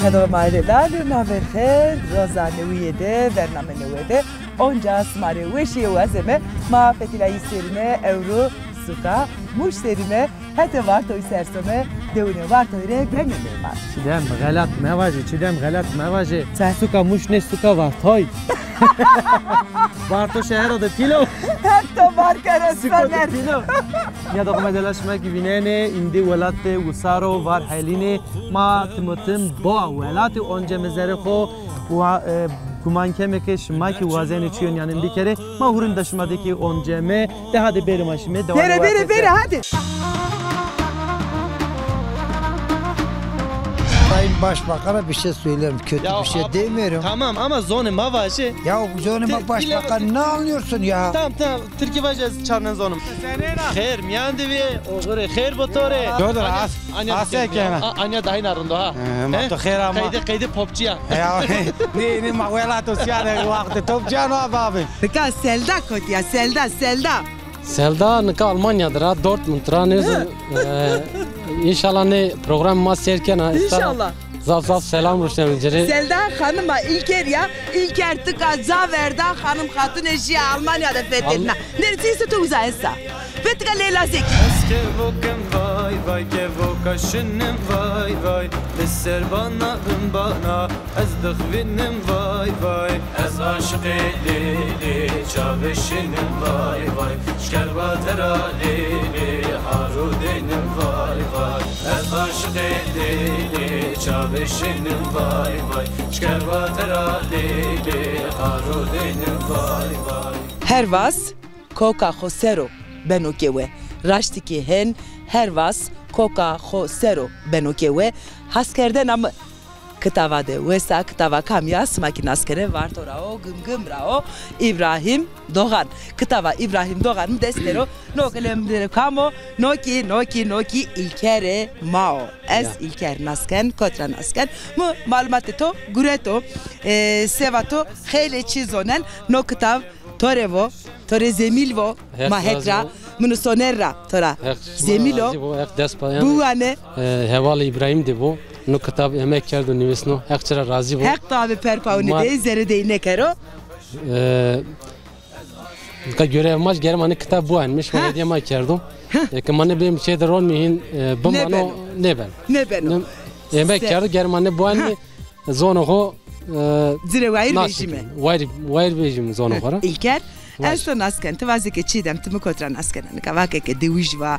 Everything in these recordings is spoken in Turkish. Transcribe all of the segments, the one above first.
خدمات نامرخه رازانویده برنامه اونجا سماره وشی وزمه ما فتیلایی سرینه اورو سوکا موش سرینه حتی وارتوی سرسمه دونه وارتوی ره گنگه ما چیدم غلط مواجه چیدم غلط مواجه سوکا موش نه سوکا وارتوی وارتو شهر ده پیلو حتی وارکرستانر یا دقیقه دلشمه که بیننه ایندی ولات وسارو وار حیلینه ما تمتم با ولات اونجا مزاره خو و گمان کمی که شما که وازنی چیون یعنی اندی کره ما هورن دشمده که اونجا مه ده هده بریم اشمه بره hadi. Sayın Başbakan'a bir şey söylerim, kötü bir şey demiyorum. Tamam ama zonu mavaşı. Ya zonu başbakan ne anlıyorsun ya? Tamam Türkiye vajez çarnın zonum. Khair miyan devi oğure khair botore. Doğru asya kena. Anya dahi narundu ha. Ma to khair ama. Kaydı popçiya. Ya ne mağvela to siyade vakti topçiya no abi. Peki Selda kotiya Selda. Selda nika Almanya'dır ha Dortmund'ra ne inşallah ne program maserken ha İnşallah. Zaf selam rüştemiciri. Selda hanıma İlker tıka zaverda hanım hatun eşya Almanya'da fethedina. Neredeyse tu uzaysa. Fetka Leyla Zeki. Eske vokem vay kevokaşınım vay Lisser bana ez dıhvinim vay Ez aşık lili çavişinim vay Şkerba tera lili harudinim vay Ez aşık lili çavişinim vay Şkerba tera lili harudinim vay Hervas koka khosero benokewe rashtiki hen hervas koka khosero benokewe haskerden ama kitava de wesa kitava kamyas makinaskere vartorao gımrao İbrahim Doğan kitava İbrahim Doğan destero nokelemdere kamo noki ilkere mao es ilker nasken kotra nasken mu malumat to gureto sevato khele chizonen no kitav Torevo, Tore Zemilvo, Mahetra, Munusonerra, Tora Zemilo, bu ane Heval İbrahim de bu. No kitab emek kerdu nivesno, hekçera razı bu. Hek tabi perpauni de zere de ne kero. Ka görev maç germani kitap bu anmış, ben hediye ma kerdum. Kemane benim şeyde rol mihin, bu mano ne ben. Emek kerdu germani bu anne zonu ho. Zire wayr rejime. Wayr rejime zonu kara. İlker Esto nasken tvaze ke çidem tımı kotran nasken kavake ke devijva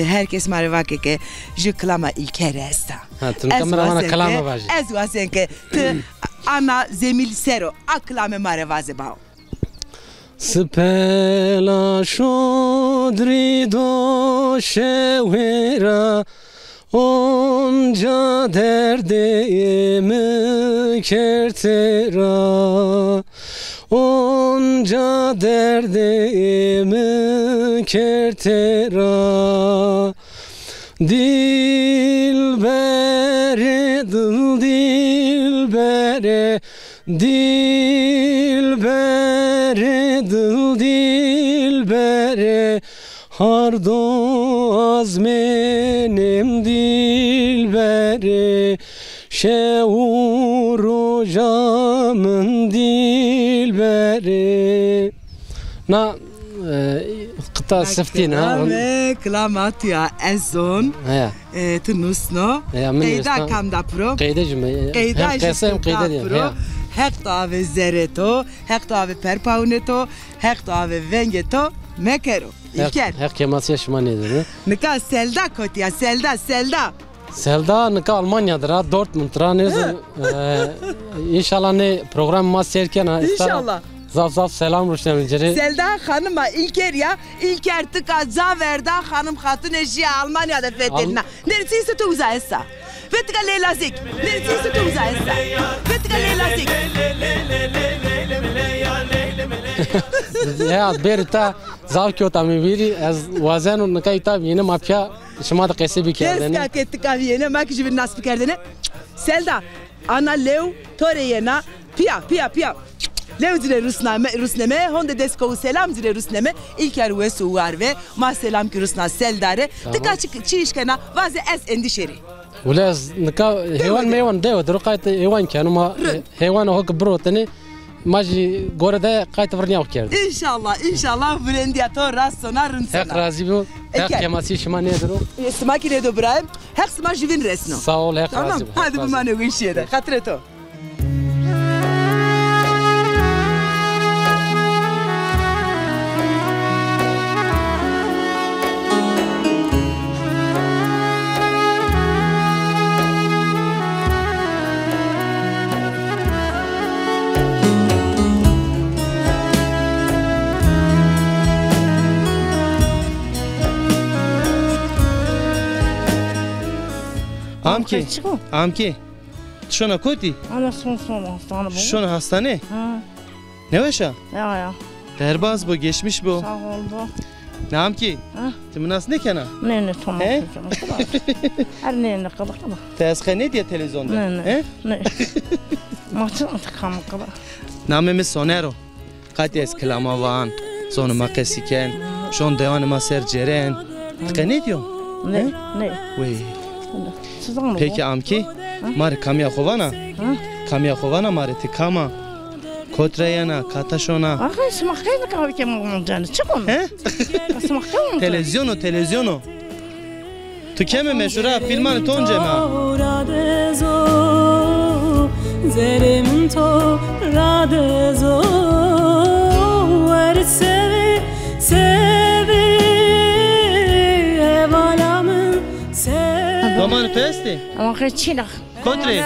herkes marvake ke je klama İlker esta. Ha tın kamera klama vaje. Ez vazen ke ana zemil sero aklame marvaze bao. Spela şodri do şevera onca derdimi kertera onca derdimi kertera dilbere dilbere hardo azmenim dilbere şeuru camın dilbere na kıta sıftin ha ve klamat ya ezon tunusno kayda kamda pro kayda pro hekta ve zereto hekta ve perpauneto hekta ve vengeto mekero İlker. Hek kemasya şuma nedir? Nika Selda kotiya Selda. Selda nika Almanya'dır ha Dortmund'ra ne inşallah ne program maserken ha İnşallah. Zaf selam rüştemiciri. Selda hanıma İlker tıka zaverda hanım hatun eşya Almanya'da fethedina. Neredeyse tu uzaysa. Fetka Leyla Zeki. Neredeyse tu uzaysa. Fetka Leyla Zeki. Ya berita zavki otami biri az wazan nika itab yine mafya şuma da qesi bir kerdene. Keska kettika yine makiji bir nas bir kerdene. Selda ana lev toreyena pia. Lev zile rusneme honde desko selam zile rusneme İlker ve suvar ve ma selam ki rusna seldare tıka çişkena vaze es endişeri. ولا نكا هيوان ميوان ده ودرقات هيوان كانوا ما هيوان هو كبروتني ماجي غوردا قايت فرنياو كيرد İnşallah Brendiyatör Rassona هيك رازي بو هيك كماسي شما ندرو Smaki ne dobrayım? Hek sma jivin resno. sağ ol هيك Tamam. رازي Hadi bu mane bu işe de. Hatreto. Amki. Şuna koti. Ana son hastane bu. Şuna hastane. Ha. Ne başa? Ya. Derbaz bu, geçmiş bu. Sağ ol bu. Ne amki? Ha. Tımnas ne kana? Ne tamam. He? Her ne kadar. Tezke ne diye televizyonda? Ne? Maçın tıkamı kadar. Namemiz Sonero. Kates klamavan. Sonu makesiken. Şon devanı maser ceren. Tıka ne diyor? Ne? Wey. Peki amki, mare kamya khovana? Kamya khovana mare tikama. Kotrayana, kataşona. Aha, smakayla kahve kemam canı. Çıkın. He? Smakayla. Televizyonu. Tu keme meşhura filmanı tonce ma. Zerim to radezo sevi evalamın sevi. Domanı testi? Ama kaçıyla. Kotre.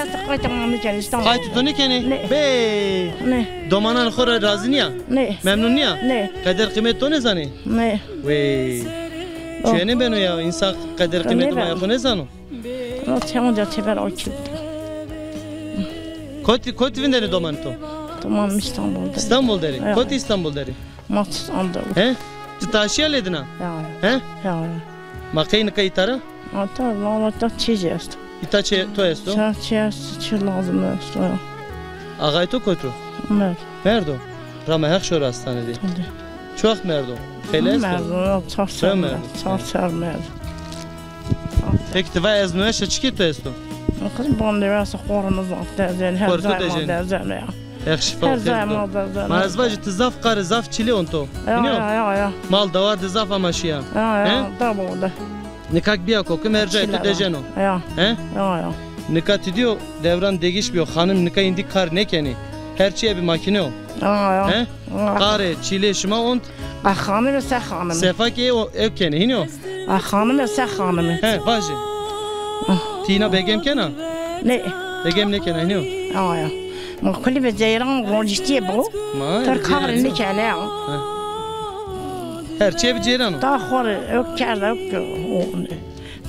Kayıt tonu keni? Be. Ne? Domanan khora razı niya? Ne? Memnun niya? Ne? Kader kıymet to ne zani? Ne? Wey. Çene beno ya insan kader kıymet ma yakın ne zanu? O çamurca teber okul. Koti vindeni domanı to? Tamam İstanbul'da. İstanbul deri. Koti İstanbul deri. Maç İstanbul'da. He? Tu taşıya ledina? Ya. He? Ya. Makayını kayıtara? Ata lalata çiziyast. İta to esto? Çiziyast lazım esto. Ağay to kotru? Merdo. Rama hek şor hastanede. Çok merdo. Feles to? Merdo. Çarşar merdo. Peki tva ez nueşe çiki to esto? Kız bandırası korumuz var. Her zaman derzen ya. Hek şifa. Her zaman derzen. Mazvacı tızaf karı zaf çili onto. Ya. Mal davar tızaf amaşiya. Ya. Da burada. Nikak biya koku mercay tu dejeno. Ya. He? Ya. Nikat diyor devran degiş bir hanım nika indi kar ne keni. Her şeye bir makine o. Ya. He? Kare çile şuma ont. Hanım ve sen hanım. Sefak ev keni hino. Hanım ve sen hanım. He vajı. Tina begem kena. Ne? Begem ne kena hino. Ya. Ma kulli be ceyran rojistiye bu. Terkar ne kena ya. Her şey bir ceyran o. Daha khore yok kerda yok.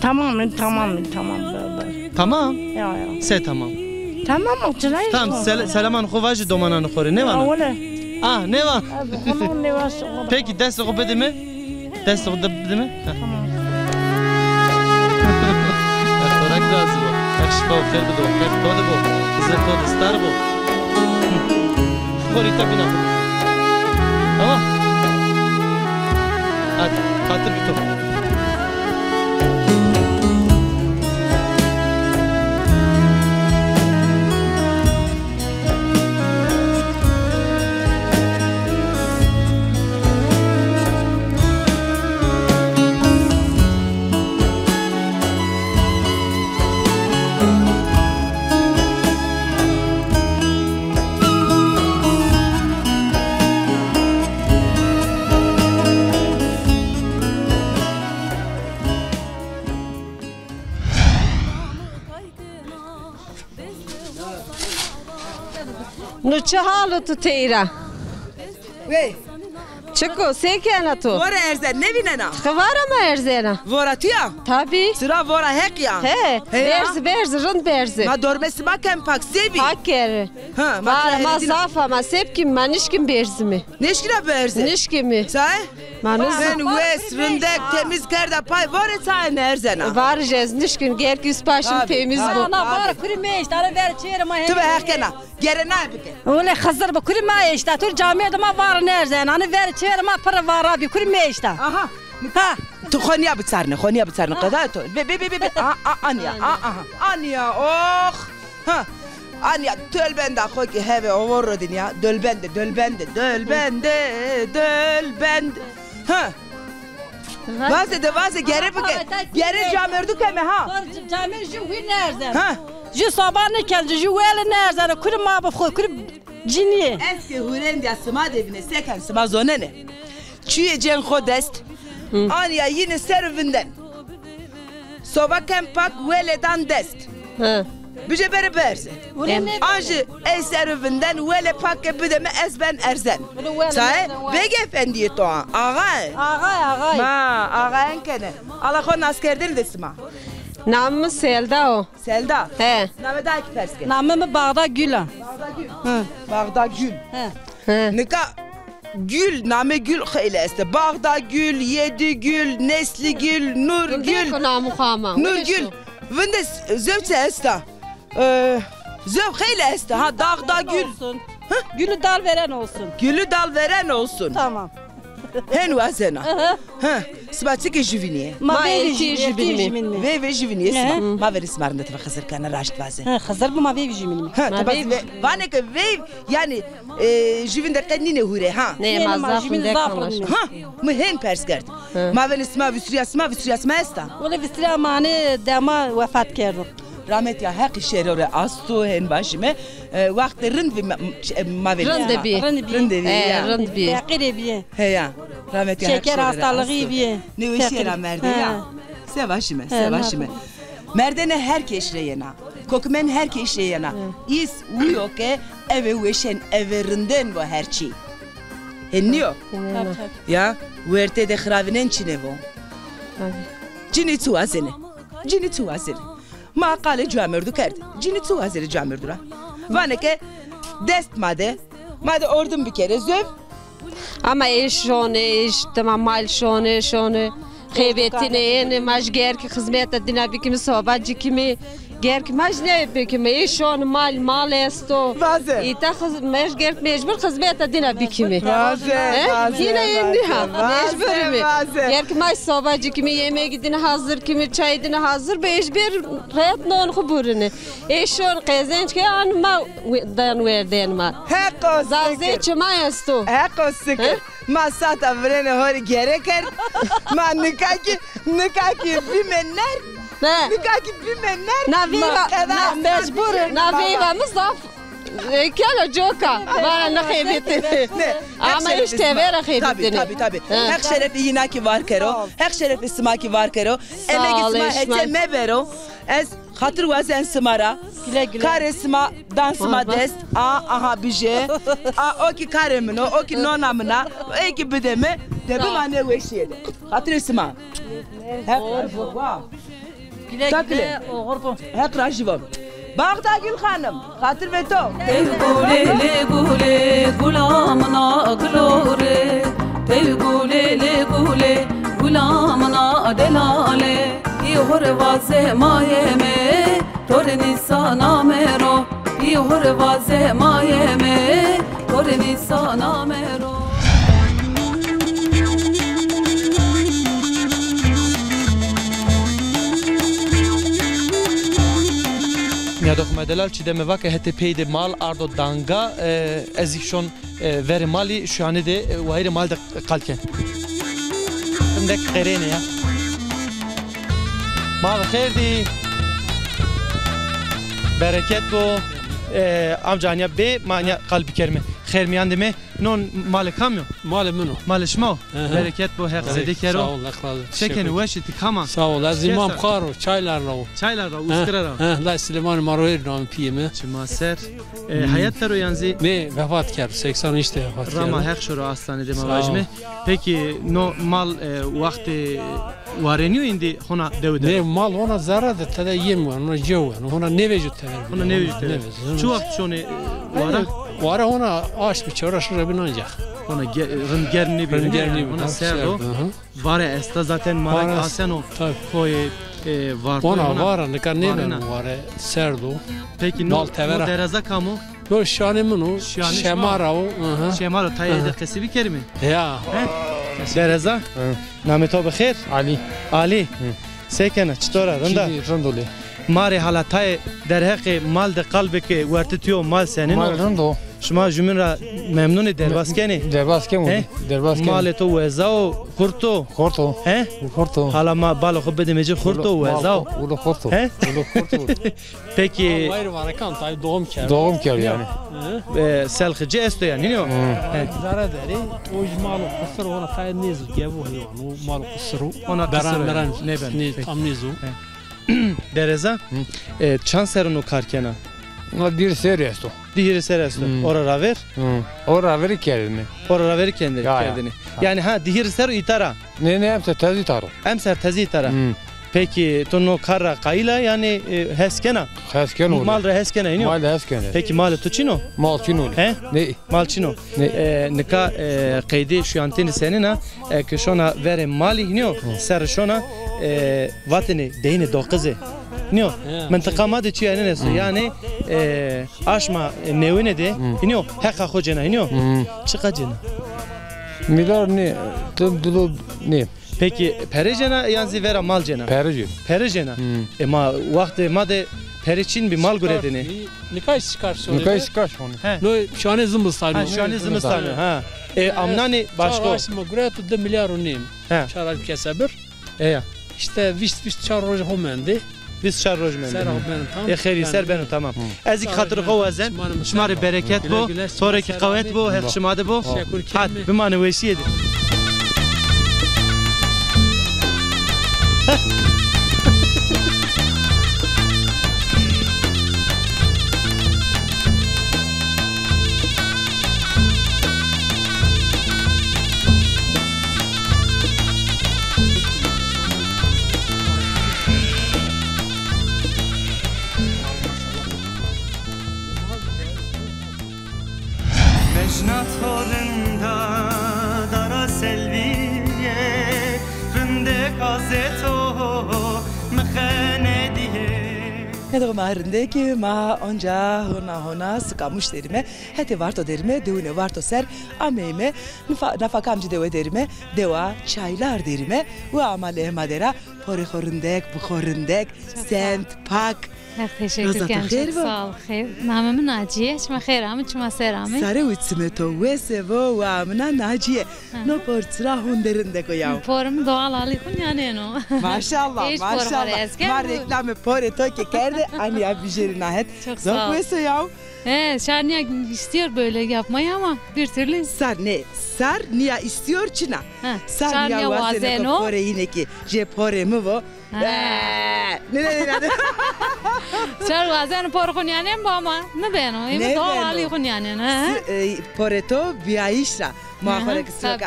Tamam. Tamam. Ya. Se tamam. Tamam oturayım. Tamam selaman hovajı domananı khore ne var? Öyle. Ah ne var? Onun ne var? Peki ders okubedi mi? Ders okubedi mi? Tamam. Torak razı bu. Hek şifa o kher budu. Hek kodu bu. Bize kodu star bu. Khori tabi na. Tamam. Hadi katır bir top. Nu çe halı tu teyra? Wey. Çeko sekena tu? Vora erzen ne binena? Xivara mı erzena? Vora tuya? Tabii. Sıra vora hek ya. He. Berzi rınd berzi. Ma dormesi makem pak sevi. Hakkeri. Ha. Ma safa ma sepkim ma nişkim berzi mi? Neşkina berzi? Nişkimi. Say? Manız. Ben wes rındek temiz kerda pay vora say erzena. Varacağız nişkin gerkis başım temiz bu. Ana var kurime işte ara ver çeyre ma. Tübe hekena. Gere ne bike? Öyle hazır bu kurime işte tur camide ma var ne erzena. Hani ver çeyre ma para var abi kurime işte. Aha. Ha. تو خانیا بتسرنه قضا تو بی Anya oh ha Anya dölbende koy ki heve overrodin ya dölbende ha Vazde geri camördük eme ha Camör ju nereden ha Ju sabah ne keldi ju wele nereden kurum ma bafkho kurum ciniye Eski huren dia sma devine seken sma zonene Çüye cen kodest Anya yine servinden Soba kempak weledan dest ha Büce beri berse Anjı servinden wele pakke büdeme ezben erzen Sahi Bege efendiye toğan Ağay Ma ağayen kene Allah kon askerden de sma Namı Selda o Selda He Namı da iki perske Namı Bağda Gül Bağda Gül Nika Gül, namı Gül xeyle este. Bağda Gül, Yedi Gül, Nesli Gül, Nur Gül. Nur Gül. Vende zevçe este. Zev xeyle este. Ha dağda Gül. Gülü dal veren olsun. Gülü dal veren olsun. Tamam. Hen vazena. Ha. Sbatsi ki juviniye. Ma vevi juviniye. Ve juviniye sma. Ma veri smarında tabi xızır kana raşt vaze. Xızır bu ma vevi juviniye. Ha tabi vane ke ve yani juvinde qennine hure ha. Ne mazafın dekanlaş. Ha. Mı hen pers gerdi. Ma veri sma visriyasma esta. Ola visriya mani dema vefat kerdi. Rahmet ya hak şerore astu hen başime vakt rind ve maveli. Rind bi. Fakir bi. He ya. Rahmet ya şeker hastalığı bi. Ne o şera merde ya. Sevaşime. Merdene herkes reyena. Kokmen herkes reyena. İs uyo ke eve veşen everinden bu herçi. Henniyo. Ya verte de xravinen çinevo. Cini tu azene. Ma qale camördü kerdi. Cini tu azere camördü ra. Vaneke dest made ordum bir kere zöv. Ama eş tamam mal şone xebetine yani maj gerki hizmet edine bikimi sohbetçi kimi gerki maj ne bikimi eş mal esto. Vaze. İta maj gerki mecbur hizmet edine bikimi. Vaze. Yine yendi ha. Mecbur mi? Gerki maj sohbetçi kimi yemeğe gidine hazır kimi çay edine hazır mecbur hayat non kuburunu. Eş kazanç ki an ma dan verden ma. Heko. Zaze çma esto. Heko sıkı. Ma sata vrene hori gereker. Ma nikaki bimenler. Ne? Nikaki bimenler. Na mecbur. Na viva mızaf. Kela joka. Bana ne xebeti. Ama işte vera xebeti. Tabii. Hek şerefi yinaki var kero. Hek şerefi smaki var kero. Emek isma etse mevero. Ez hatır vazen smara. Kare sma dansma dest. Aha bije. O ki karemino, o ki nonamına. O ki bideme. Debi mane veşiyede. Hatır sma. Hek rajva. Güle oğurbu. Hek rajva. Bağda Gül Hanım, hatır ve to. Gule gulamına glore. Gule gulamına delale. Ihor vaze mayeme, torni sana mero. Ihor vaze mayeme, torni sana mero. Ya dokumedeler çi deme vake hete peyde mal ardo danga ezişon veri mali şu ane de vahire mal da kalken. Ndek kherene ya. Mal khairdi. Bereket bu amcanya be manya kalbi kerme. Khair miyan deme non mal kamyo. Mal منو مال شما برکت بو حق زده کرو شکن وشت کما ساو لازم ام خارو چایلر رو اوسترا رو لا سلیمان ماروی نام پیمه چما سر hayat رو yanzi ne vefat کرد 83 vefat کرد Rama hek şuru hastanede mavajme peki no mal vakti vareniyor indi hona devde ne mal ona zarar da tada yem var ona jo ona ne vecut tada ona ne vecut şu vakit şone vara ona aş bir çaraş rabinanca ona gerni bir ona serdo vara esta zaten malak aseno koy var ona vara ne kan ne vara serdo peki no deraza kamu bu şane munu şemara o şemara tayede kesibi kerimi ya درزا نام تو بخیر علی علی سکنه چطوره رنده رندولی ماری حالتای در حق مال د قلب که ورتتیو مال سنین مال رندو شما جمن را ممنونی درباس کنی درباس کنی درباس کنی مال تو وزاو خورتو خورتو حالا ما بالو خوب بدیم اجی خورتو وزاو اولو خورتو peki doğum kar yani selxci esto yani ne o zara deri o malı kusur ona kay nizu gebu hayvan o malı kusuru ona beran ne ben tam nizu dereza chanserunu karkena dir seriesto dir seriesto ora ver ora ver kendini ora ver kendini yani ha dir ser itara ne hepsi tezi taro emser tezi itara peki tonu karra kayla yani heskena mal re heskena iniyor mal heskena peki mal tuçino mal çino he ne mal çino nika kaydı şu anteni senina ki şona vere mali iniyor ser şona vatini deyni dokızı iniyor منطقه ما de çiğne neso yani aşma nevine de iniyor heka hocena iniyor çıkacına milar ne dulu ne peki perecena yani vera malcena perecena ama vakti made pereçin bir mal göredini nikay çıkarsın nikay çıkarsın no şu an zımıstanı şu an zımıstanı ha amnani başka aslında göretu de milyar onim şaraj kesabir işte vist çarroj homendi biz şarroj men xeyri ser benu tamam ezik hatır xovazen şmari bereket bu sonraki kavvet bu hek şmade bu hat bimane vesiyedi Kadar mahrinde ki ma onca hona sıkamış derime heti varto derime devune varto ser ameme nafakamcı deve derime deva çaylar derime ve amale madera pori khorindek bukhorindek sent pak teşekkür ederim sağ ol namımın Naciye şma khairamı şma seramı sare utsmeto ve sevo ve amna Naciye no portra hunderinde koyav porum doğal alikun yani no maşallah maşallah var reklamı pori to ki kerde ani ya bijerina het zok ve seyav Şarniya istiyor böyle yapmayı ama bir türlü sar niya istiyor çina Şarniya vazeno pore yine ki je pore mu vo ne Şar vazeno pore kunyanem bu ama ne beno imi doğal ali kunyanem pore to biayişra muafara kısra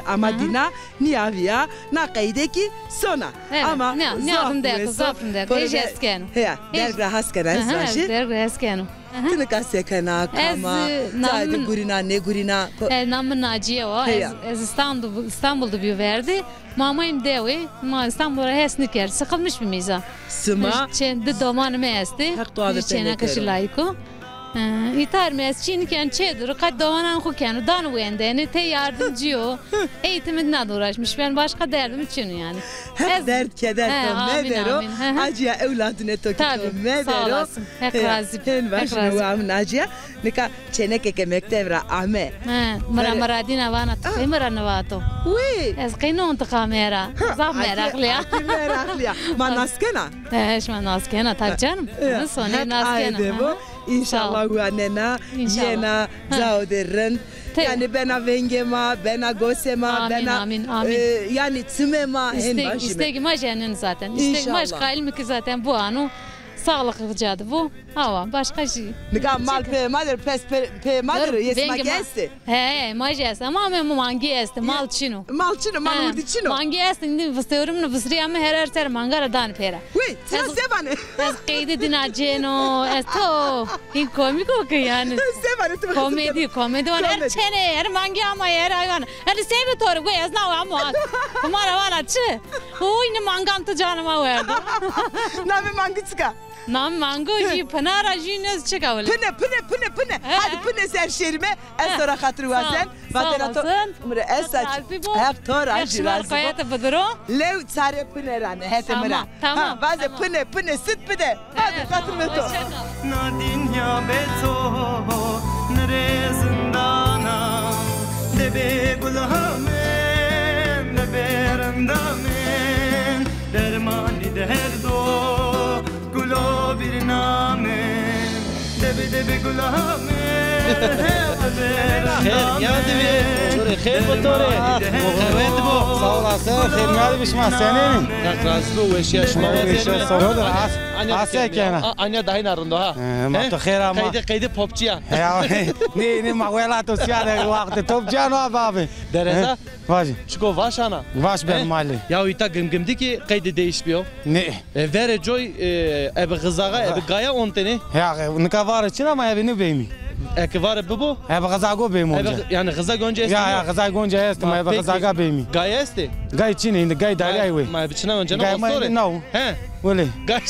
amadina niya via na kaydeki sona ama zafrındek ejesken dergra haskena dergra haskena Tınıka sekana kama zaten gurina ne gurina namın Naciye o İstanbul'da bir verdi mamayım devi ma İstanbul'a hesniker sıkılmış bir miza sıma de domanı mesti çene kaşılayko İtar mes çinken çedir kad domanan kuken dan wendeni te yardımcı eğitimine uğraşmış ben başka derdim için yani hep dert keder ne dero acıya evladına tokito ne dero hep razı ben acıya nika çeneke kemektevra ame maradina vana tkhimra navato es qinon tkamera zaf merakliya manaskena manaskena tabii canım sonu naskena İnşallah huanena yena zaoderin yani bena vengema bena gosema bena yani tümema istegim ajenin zaten istegim aşkalmi ki zaten bu anu sağlıklı cadı bu hava başka şey nika mal pe madar yesma gesti majes ama men mangi este mal chino mal urdi chino mangi este indi vıstırım ne vıstırıya me her ter mangara dan pera sen sevane es qeydi dinaceno esto in komiko ki yani sevane komedi var her çene her mangi ama her hayvan her sevi toru bu es na ama kumara vana Valla çi? Oyunu mangam tu canıma verdi. Nami mangıçka. Nam mango ji pınara ji nöz çıkavlı. Pıne. Hadi pıne ser şerime. En sonra hatırı vazen. Sağlasın. Es saç. Ayak tora Yakşılar jirazı. koyata bıdırı. Lev tsare pıne rane. Hete mıra. Tamam. Vaze pıne süt pıde. Hadi katırme to. Nadin ya beto nere zindana debe gulhamen debe randamen dermani derdo gulo bir namen debe gulhamen خير يا دبي خير بطوري خير بو صورة خير مالي مش مع سنين راسلو وشيا شما صورة عساك أنا أنا دهين أرندو ها ما تخير ما قيد بوبجيا ني معويلات وسيادة وقت توبجيا نو بابي درزا واجي شكو واش أنا واش بالمالي يا ويتا قمقمدي كي قيد ديش بيو ني فير جوي أب غزاغا أب غايا أونتني يا نكافار تشنا ما يبي نبيمي اكفار ببو هي غزاغو بيمو يعني غزا گونجا است يا غزا گونجا است ما غزاغا بيمي غاي است غاي تشيني اند غاي داري اي وي ما بتشنا وجنا غاي ما نو ها ولي غاي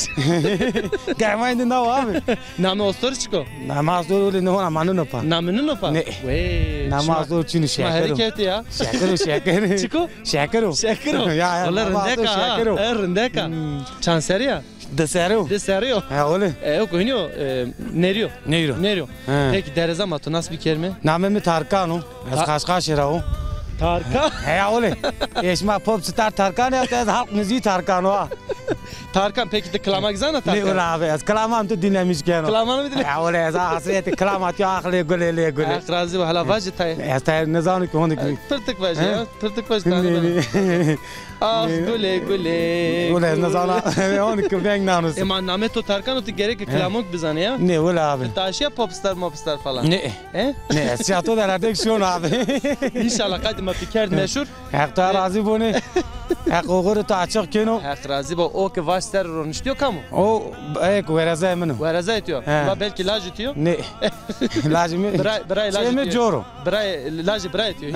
غاي ما نو ابي نام اوستور چكو نام اوستور ولي نو ما نو با نام نو با وي نام اوستور تشيني شاكرو ما هركت يا شاكرو چكو شاكرو يا والله رندكا رندكا چانسريا De serio? Ha öyle. Yok oynuyor. Nerio. Peki dereza matu nasıl bir kelime? Namemi Tarkan o. Az Kaşkaş o. Tarkan? Ha öyle. Eşma popstar Tarkan ya az halk müziği Tarkan o. Tarkan peki de klama güzel Tarkan? Ne öyle abi az klamam tu dinlemiş gene. Klamanı mı dinle? Ha öyle az hasreti klamat ya aklı güle güle. Akrazı ve hala vacı tay. Az tay ne zanı ki onu ki. Tırtık vacı ya. Tırtık vacı tay. Ah güle. Güle ne zanı onu ki ben nanus. Eman namet o Tarkan o gerek klamok bizane ya. Ne öyle abi. Taşya popstar falan. Ne? Ne? Siyato derdik şunu abi. İnşallah kadima fikir meşhur. Hakta razı bu ne? Hak oğuru ta açık keno. Hak razı bu o ki vaşter ronuştuyor kamu. O ek vereze menu. Vereze etiyor. Ve belki laj etiyor. Ne? Laj mi? Bray laj. Çemi joro. Laj bray etiyor.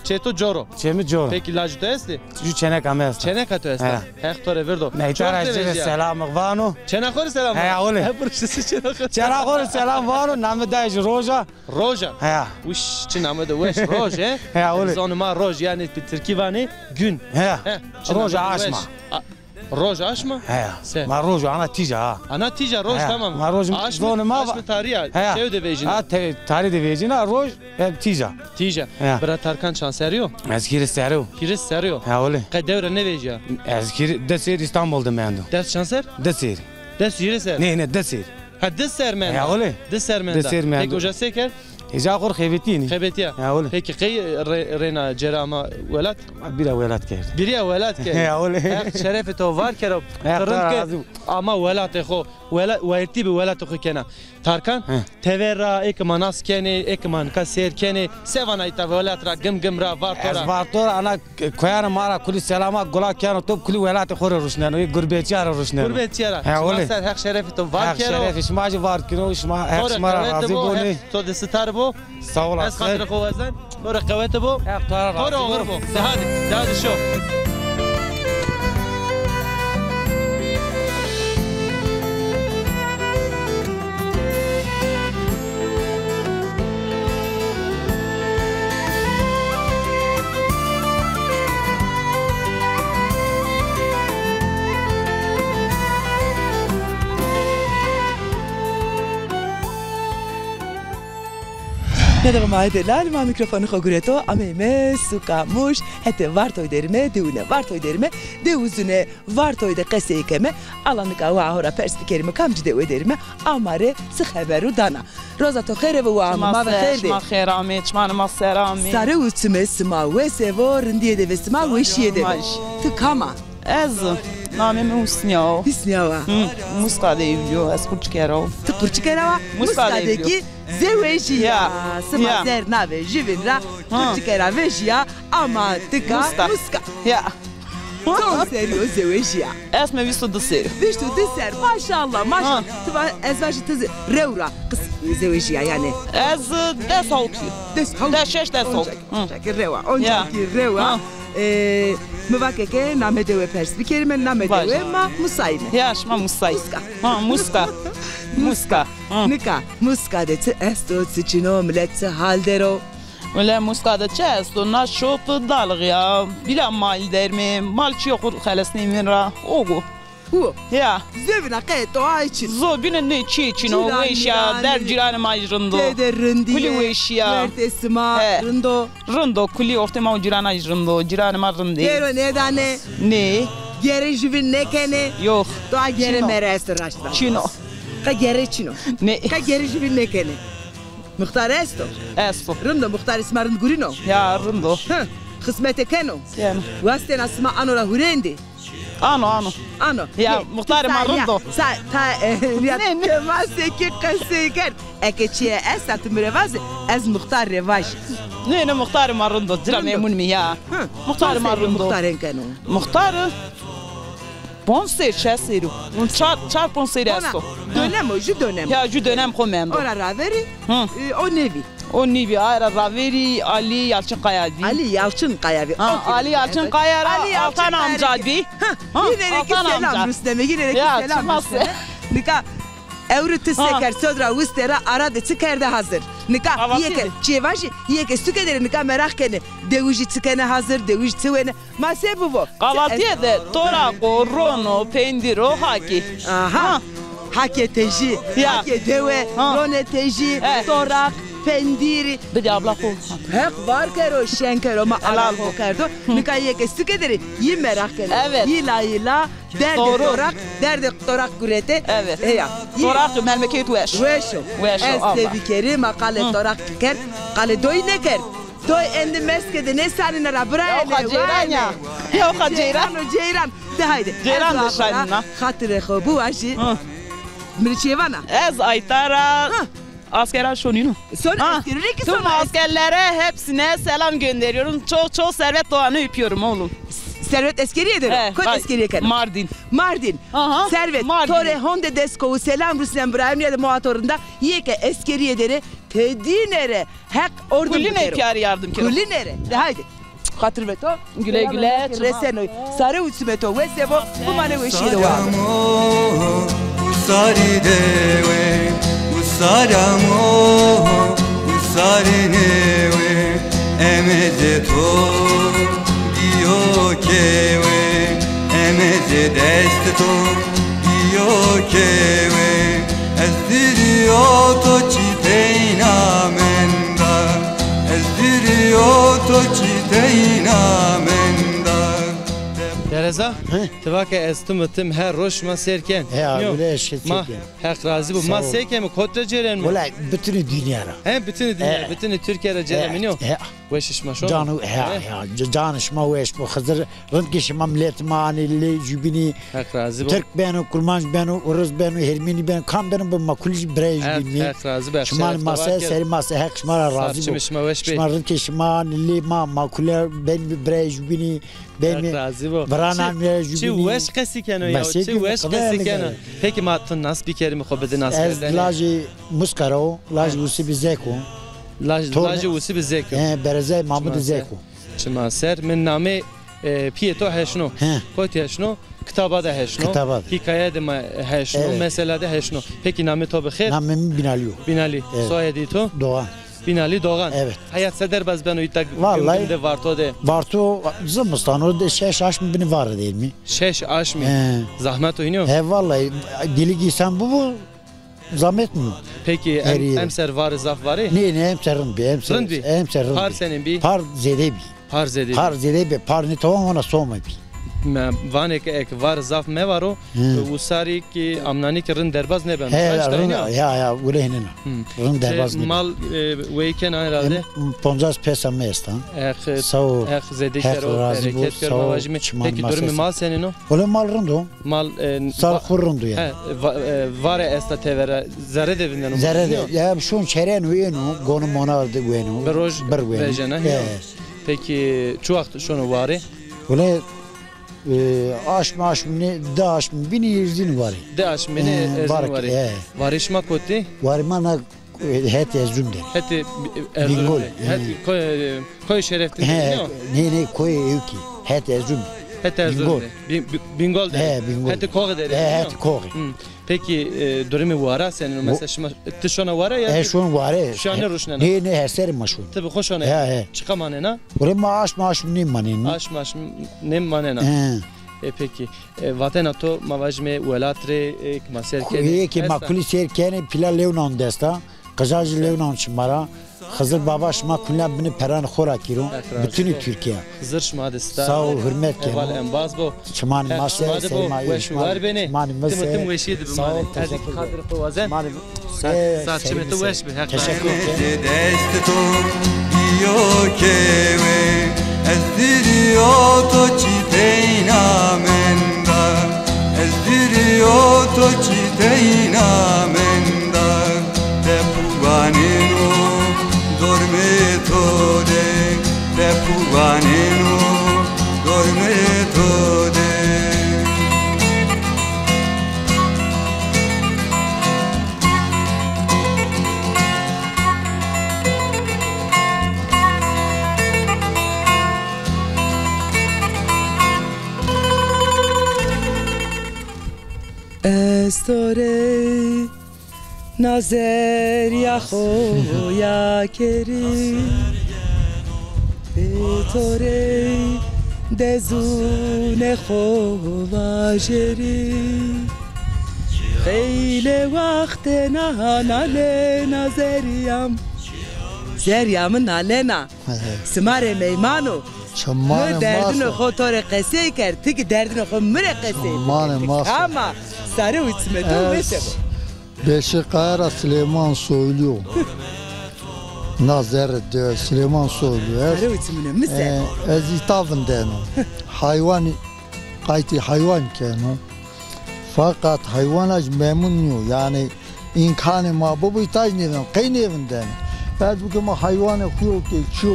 Çeto joro. Çemi joro. Peki laj to esti? Ju çenek ames. Çenek ato esti. Hak tore verdo. Ne tara selam vano. Çenek khor selam. Ha öyle. Çenek khor selam vano. Namı da Roja. Roja. Ha. Uş çi namı da weş Roja. Ha öyle. Zonuma Roj yani Türkivani gün. Ha. Roja aşma. Roja aşma? He. Ma roja ana tija. Ana tija roj tamam. Ma roj zonuma. Aşma tarihi. Şey de vejin. Ha tarihi de vejin. Roj tija. Tija. Bra Tarkan şanseriyo. Ezkiri serio. Kiri serio. Ha öyle. Kadevre ne veja? Ezkiri desir İstanbul'da mendo. Ders şanser? Desir. Ders yeri ser. Ne desir. Ha desir mendo. Ha öyle. Desir mendo. Desir mendo. Peki hoca seker? إذا أقول خيبتيني. خيبتيا. أقول. هيك قي رينا جرامة ولد. بلا ولد كير. بلا ولد كير. أقول. شرفته وار كرب. ترنك. أما ولد أخو ويرتي بولد أخو كنا. تاركان. تورا إك مناس كني إك من كسر كني سونا إتا ولد را جم را وار تورا. وار تورا أنا كويانا مارا كل سلامة قلا كانوا توب كل ولد خور روشنا نوي قربيتيارا روشنا. قربيتيارا. أقول. هيك شرفته وار كرب. شرف إسماعي وار كنو إسماع هيك مارا راضي بوني. تود ستار بو. سوالات. از خاطر خوازن برو قوته بو برو آور بو دهادی شو Merhaba mahideler, ma mikrofonu xogureto, ameme, suka, muş, hete vartoy derime, deune vartoy derime, deuzune vartoy de qeseykeme, alanıka vahora perspikerime, kamcı de öderime, amare, sık haberu dana. Roza to xere ve vahama, ma ve xerde. Ma xerami, çmanı ma serami. Sarı uçume sıma ve sevo, rindiye de ve sıma ve şiye de. Tıkama. Ez, namim Husniyav. Husniyava. Muska devliyor, ez kurçkerov. Tık kurçkerava, muska deki. Zewejiya, sıma zernave, jivinra, kurçikera vejiya, ama tıka, muska. Ya. Çok serio zewejiya. Es me visto de sério. Visto de sério, maşallah, maşallah. Tıva ezvaji tızı revra, kız zewejiya yani. Ez desalt. Desalt. Deşeş desalt. Çakir reva, oncaki reva. Mvakeke name dewe pers bikerime name dewe ma musayme. Yaş ma musay. Ha muska. Muska. Nika muska de te esto tsichino millet haldero. Öyle muska da çesto na şop dalg ya. Bila mal derme mal çıyokur xalasni minra. Ogo. Hu. Ya. Zevna qeto ayçin. Zo bine ne çiçino veşya der ciran majrındo. De rindi. Kuli veşya. Vertesma rındo. Rındo kuli ortema ciran ajrındo. Ciran ma rındi. Gero ne dane? Ne? Gere jivin ne kene? Yok. Doğa gere merest raşla. Çino. Ka gere çino. Ne? Ka gere jivin ne kene? Muhtar esto. Esto. Rındo muhtar isma rınd gurino. Ya rındo. Kısmete keno. Yani. Vasten asma anora hurendi. Ano. Ya muhtar ma rındo. Sa ta ne maseke kaseker. Ekeçiye esat mürevaz ez muhtar revaj. Ne muhtar ma rındo. Dira memun mi ya. Muhtar ma rındo. Muhtar enkeno. Muhtar Ponser çesiru. Çar ponser esto. Dönem o ju dönem. Ya ju dönem komendo. Ora raveri. O nevi. O nevi ayra raveri Ali Yalçın Kayavi. Ali Yalçın Kayavi. Ali Yalçın Kayara. Altan amca bi. Yine ki selam Rüstem'e. Yine ki selam Rüstem'e. Nika Evru tseker sodra ustera arade tsikerde hazır. Nika yeke çevaji yeke stükedere nika merak kene. Devuji tsikene hazır, devuji tsivene. Mase bu. Kahvaltıya da torako, rono, pendiro, haki. Aha. Hake teji, hake deve, rone teji, torak, pendiri. Dedi abla ko. Hep var kero şenkero ma alal kerdo. Nika yeke stükedere yi merak kene. Evet. Yila derde torak, derde torak gurete. Evet. Ya. Torak melmeket weş. Weşo. Allah. Sevdikleri makale torak ker, kale doy ne ker. Doy endi meskede ne sanine rabraya ne. Yok ceyran ya. Yok ceyran. Ceyran. De haydi. Ceyran da şahinna. Hatire bu aşı. Mirçevana. Ez aytara. Askera şoninu. Sonra askeri ki sonra askerlere hepsine selam gönderiyorum. Çok Servet Doğan'ı öpüyorum oğlum. Servet eskeriyedir. Koy eskeriye kadar. Mardin. Aha. Servet. Mardin. Tore Honda Desko'u selam Ruslan İbrahim'le muhatorunda yeke eskeriyeleri tedinere hek ordu. Kuline piyari yardım kere. Kulinere. De haydi. Hatır veto. Güle güle. Resenoy. Sarı uçmeto. Ve sebo. Bu mane ve şiiri var. Usari dewe. Usaramo. Usari newe. Emeze to. Kewe emeze dest to diyo kewe ezdiriyo to çiteyna menda ezdiriyo to çiteyna menda Dereza tıvaka estimtim her roş ma serken ya öyle şey ma hak razı bu ma serken mi kotra ceren mi valla bütün dünyara hem bütün dünya bütün Türkiye'de ceren mi ويش ما شو جانو جانش ما ويش بخزر رنكش مملكت معني جبيني ترك بينو كلمانج بينو ورز بينو هرميني بينو كان بينو بما كل برايج بيني شمال ماسة سري ماسة هيك شمال رازي شمال رنكش ما اللي ما كل بين برايج بيني بين برانا برايج بيني ويش قسي كانوا يا ويش قسي كانوا هيك ما الناس بكرم خبز الناس لاجي مسكرو لاجي وسي بزيكو لاجي وسي بزيكو برزه محمود زيكو شما سر من نامه پیتو هشنو کوتی هشنو کتابا ده هشنو حکایت ما هشنو مسئله ده هشنو پکی نامه تو بخیر نامه بینالی سایدی تو doğan بینالی doğan evet hayat seder baz ben uytak vallahi de varto de varto zımıstan orada şeş aş mı beni var değil mi şeş aş mı zahmet oynuyor he vallahi dili giysen bu zahmet mi? Peki emser var zaf var ne emserin bir emserin par senin bir par zedebi par zedebi par ne tamam ona soğuma bir vane ki ek var zaf me varo usari ki amnani ki rın derbaz ne ben ya öyle hinin rın derbaz ne mal weyken herhalde 50 pesa mestan ek zedeker o hareket görme vacimi peki durumu mal senin o öyle mal rındu mal sar kurrundu ya var esta tevere zerre devinden zerre ya şun çeren uyenu gonu monardı uyenu bir peki çuakt şunu var öyle aşm ne daş mı bini yüzün var. Daş mı ne var? Varışma koti? Varmana het ezümde. Het Erzurum'da. Het koy şerefli. Ne koy ki het ezüm. Bingol. Bingol de. Bingol. Hadi koğu deri. Hadi koğu. Peki durumu vara senin mesela şimdi tişona vara ya? Şun vara. Şu an ne ruşnena? Ne her serim maşun. Tabii hoş ona. Çıkamanena? Buraya maaş nim manena. Maaş nim manena. Peki vatana to mavajme velatre maserken. Ki makuli serken pila levnan desta. Kazajı levnan çmara. Hızır baba şma kullan beni peran xora kiro. Bütün Türkiye. Hızır şma desta. Sağ ol hürmet ki. Eval embaz bu. Çman masel sermaye. Veşvar beni. Tım veşiydi bu mani. Hadi kadr xwazen. Saat çime to veş be. Teşekkür ederim. Dest to io che Ezdirio to citeina menda Ezdirio to citeina menda Te puvanino dormitore Te puvanino dormitore استوری نظر یا خو یا کری بیتوری دزون خو واجری خیلی وقت ناله نظریم زریام ناله نا سمار میمانو شمان دردن خو تور قصه کرد تو که دردن خو مره قصه ama sarı uçmadı mesela. Beşikayra Süleyman Soylu. Nazar diyor Süleyman Soylu. Sarı uçmadı mesela. Ezitavın denen. Hayvan kayti hayvan kenu. Fakat hayvanaj memnun yani imkanı mahbubu ihtiyaç neden kayın evinden. Ben bugün hayvanı kuyu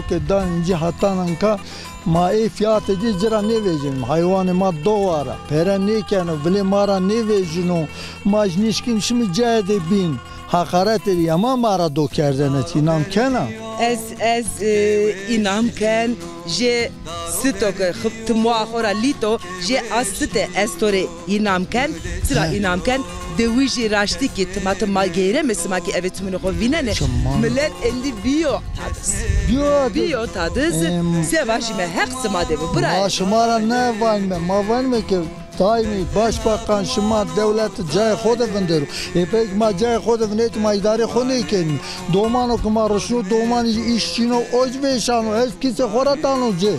ki danınca hatananka ma fiyat edici zira ne vereceğim hayvanı ma doğara peren ne kenu bile mara ne vereceğim ma nişkim şimdi cahide bin hakaret ediyor ama mara do kerdenet inam kena ez inam ken je sito ke tmua khora lito je asite estore inam ken zira inam ken deviji raşti ki tmatma gere mesma ki evet bunu kovinene millet endi bio tadız sevajime haqsma de bu bra şumara ne var mı ki daimi başbakan şuma devlet cay xoda venderu pek ma cay xoda venet ma idare xone ken domano kuma rushu doman işçino ojveşano es kise xoratano je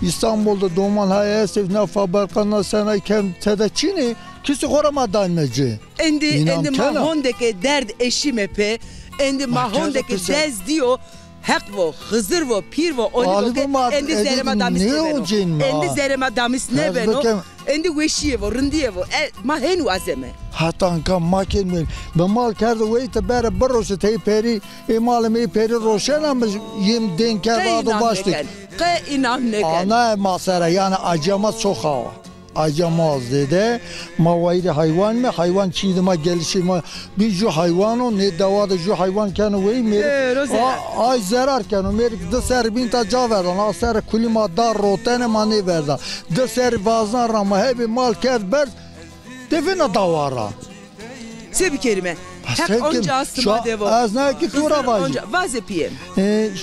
İstanbul'da doman hayes ne fabrikana sana kem tedçini kisi xoramadan mece endi mahondeke derd eşimepe endi mahondeke dez diyor hak vo, hızır vo, pir vo, onu endi zerema damis ne beno. Endi zerema damis ne beno. Endi veşiye vo, rındiye vo. Ma henu azeme. Hatan kam makin men. Ben mal kerdo ve te bere barroşe te peri, malım peri roşena mı yem denk kerdo baştık. Qe inam ne kan. Ana masara yani acamaz çok hava. Acamaz dedi. Mavayri hayvan mı? Hayvan çiğdime gelişi mi? Bir ju hayvanı ne davada ju hayvan kanı ve mi? Ay zarar kanı. Merik de ser bin ta caverdan. Aser kulima dar rotene mani verda. De ser bazan rama hebi mal kerber. Devine davara. Sebi kelime. Hak onca astıma devo. Az ne ki tura vacı. Vazepiyem.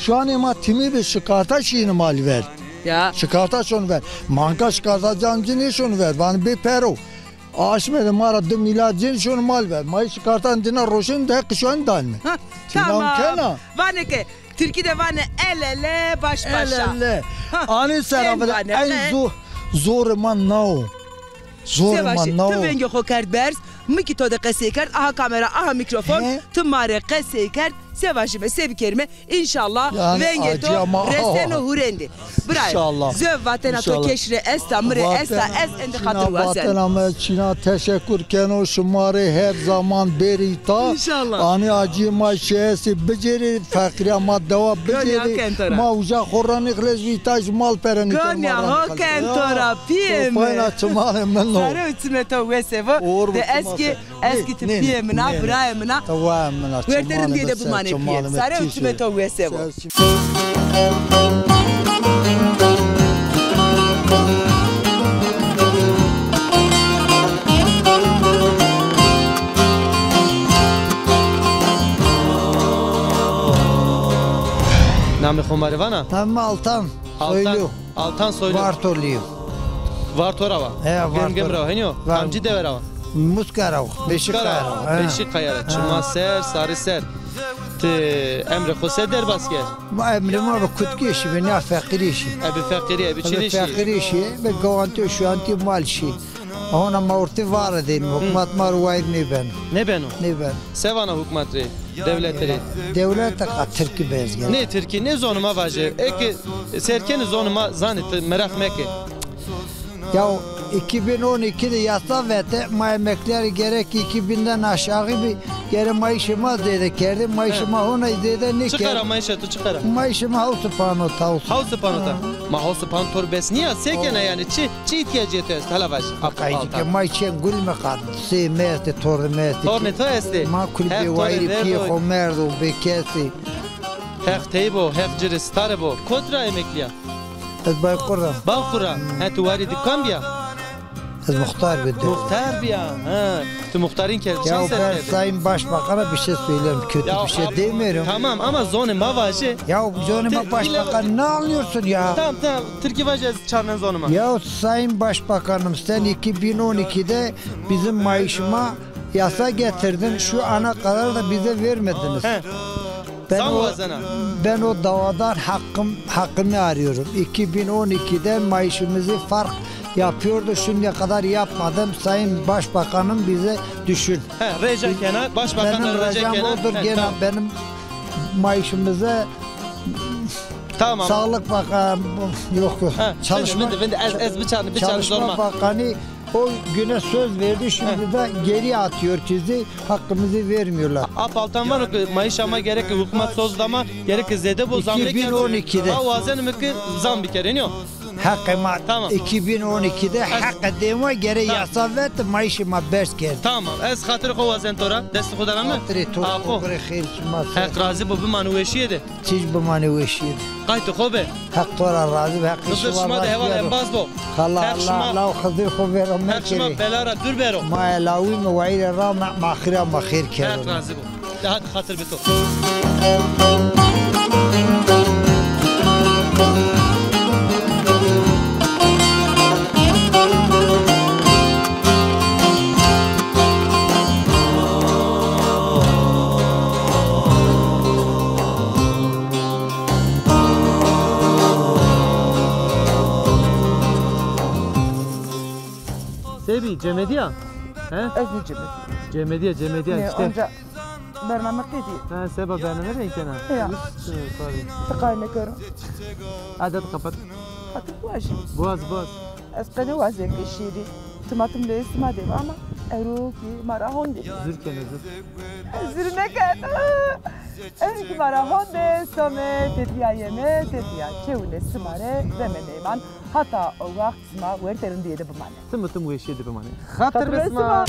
Şu an ema timi bir şıkarta şeyini mal ver. Ya. Şıkarta şunu ver. Manka şıkarta cancını şunu ver. Bana bir pero. Aşmedi mara 2 milyar cin şunu mal ver. May şıkartan dina roşun da kışan dalmi. Tamam. Vane ke. Türkiye'de vane el ele baş başa. El ele. Ani serafet en zor man nao. Zor man nao. Tu venge ho kard bers. Miki to da qese kard. Aha kamera, aha mikrofon. Tu mare qese kard. Sevajime sevikerime inşallah venge to reseno hurendi. İnşallah. Zöv vatena to keşre esta mre esta ez endi hatır vazen. Vatena Çin'a teşekkür keno şumare her zaman berita. İnşallah. Ani acıma şeysi beceri fakri ama deva beceri. Mauja khorani khles vitaj mal perani kerma. Gonya ho kentora piem. Fayna çmale menno. Sarı içme to vesevo. De eski tipiyemina brayemina. Tawamna. Verterim diye de bu mani. Sarı uçme to vesevo. Namı Khomarivana? Namı Altan Soylu. Altan Soylu. Vartorluyum. Vartorava. Gem rava henyo. Amci de verava. Muskarav. Beşikara. Beşikara. Çuma ser, sarı ser. Te emre xose derbas ger. Ma emre ma kutkeşi ve ne fakirişi. Abi fakiri, abi çinişi. Fakirişi ve gavanti şu anti malşi. Ona maorti var edin. Hükümet marwayr ne ben. Ne ben o? Ne ben. Sevana hükümetri. Devletleri. Devlet Türkiye bezgen. Ne Türkiye ne zonuma vaje. Eki serkeni zonuma zannet merak meke. Ya 2012'de yasa vete emekler gerek 2000'den aşağı bir geri maaşıma dedi. Kendi maaşıma ona dedi ne ki? Çıkara maaşı çıkara. Maaşıma havsu pano tavus. Havsu pano ta. Ma havsu pano torbes niye sekene yani çi ihtiyacı yeter talavaş. Akaydı ki maaşın gülme kad. Sevmezdi tormezdi. Torne to esti. Ma kulübe vayri pi homerdo bekesi. Hek teybo hek ciris starebo. Kodra emekliya. Ez Bağkur'um. Bağkur'um. Ha tu vari dükkan biya. Ez muhtar bir de. Muhtar biya. Ha. Tu muhtarın kerçen ya ben Sayın Başbakan'a bir şey söyleyeyim. Kötü ya bir şey demiyorum. Tamam ama zonuma vaje. Ya zonuma başbakan ne anlıyorsun ya? Tamam. Türkiye vaje çarnen zonuma. Ya Sayın Başbakanım sen 2012'de bizim maaşıma yasa getirdin. Şu ana kadar da bize vermediniz. He. Ben o davadan hakkını arıyorum. 2012'de maaşımızı fark yapıyordu. Şimdiye kadar yapmadım. Sayın Başbakanım bize düşün. Recep Kenan, Başbakanlar Recep Kenan. Benim odur gene benim maaşımıza tamam. Sağlık Bakanı yok. Çalışma Bakanı o güne söz verdi, şimdi de geri atıyor bizi, hakkımızı vermiyorlar. Apaltan var ki maaş ama gerek hükümet sözlama gerek zede bu zam 2012'de. Avazen mümkün zam bir kere ne o? Hakkıma tamam. 2012'de hakkı deme geri yasa verdi maaşıma bers geldi. Tamam. Ez hatırı kovazen tora. Desti kudaran mı? Hatırı tora. Kore xeyr çıkmaz. Hak razı bu bir manuveşiydi. Çiz bu manuveşiydi. Kaytı kobe. Hak tora razı ve hak işi var. Kızır şıma da heval embaz bu. Allah kızır kobe rama hak şıma belara dur bero. Ma elavi mi vayre rama mahira mahir kere. Hak razı bu. Hadi hatır bito. Sebi, Cemediya? Ez ne Cemediya? Cemediya işte. Onca برنامه قیدی. سبب برنامه رنگ کنه. یا. تقایم کارم. عدد قپت. قطع باشی. باز. از قناه وازه کشیدی. توماتم لیست مادیم اما اروکی مرا هندی. زیر کنه زیر. زیر نکن. اروکی مرا هندی سامه تدیایمه تدیا چونه سماره زمینه من hatta o vakt sma verterin diye de bu mane. Tım vişiydi bu mane. Hatır besma.